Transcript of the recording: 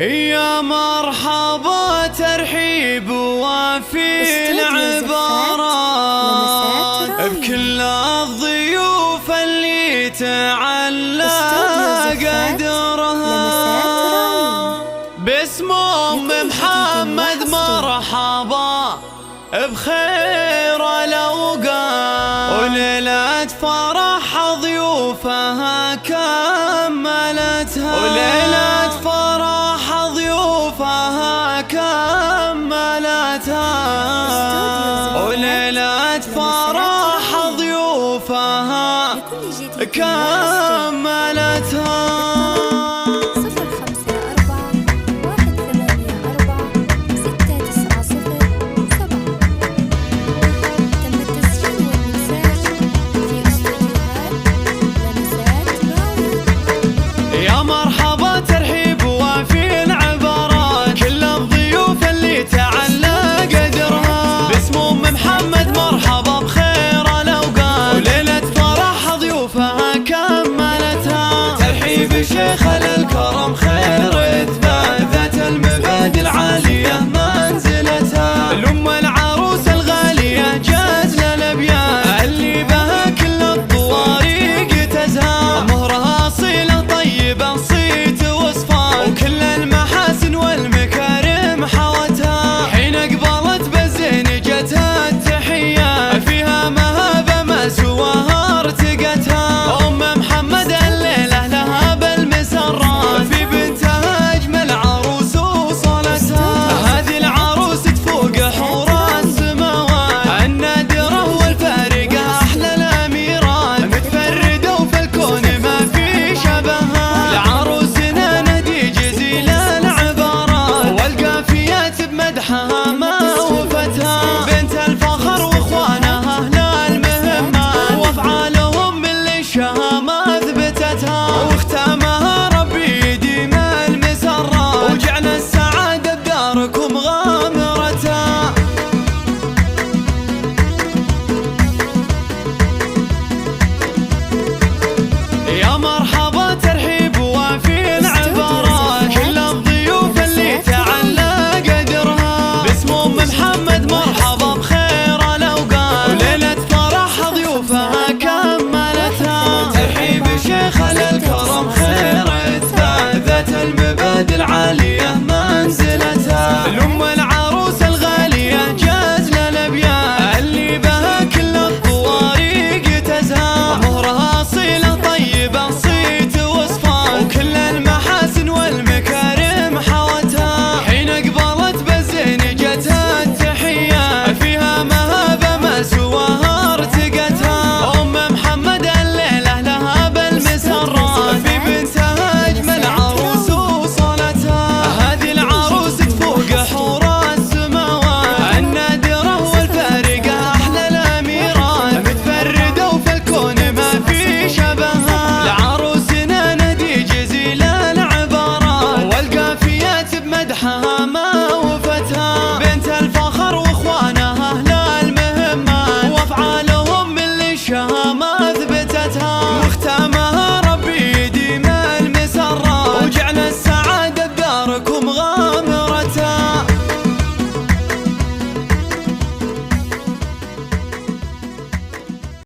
يا مرحبا ترحيب وافي العبارات بكل الضيوف اللي تعلى قدرها باسم أم محمد مرحبا بخير الأوقات وليلة فرح ضيوفها كملتها وليلة فرح ضيوفها كملتها وليلة فرح ضيوفها كملتها. يا مرحبا ترحيب وافي العبارات كل الضيوف اللي تعلى قدرها باسم أم محمد مرحبا بخير الأوقات وليلة فرح ضيوفها كملتها ترحيب شيخ الكرم خير إثبات ذات المبادئ العالية منزلتها الأم العروس الغالية جاز للأبيات اللي بها كل الطوارق تزهى مهرها أصيلة طيبة صيت وصفات وكل المحاسن والمكارم حوتها حين أقبلت بالزين جتها التحية فيها مهابة ما سواها ارتقتها أم محمد الليلة لها بالمسرات في بنتها أجمل عروس وصلتها هذه العروس تفوق حور السماوات النادرة والفارقة أحلى الأميرات متفردة وفي الكون ما في شبهها لعروسنا ندي جزيل العبارات والقافيات بمدحها ما وفتها بنت الفخر واخوانها أهل المهمات وافعالهم اللي الشهامة اثبتتها واختامها ربي يديم المسرات وجعل السعادة بداركم غامرتها. يا مرحبا ترحيب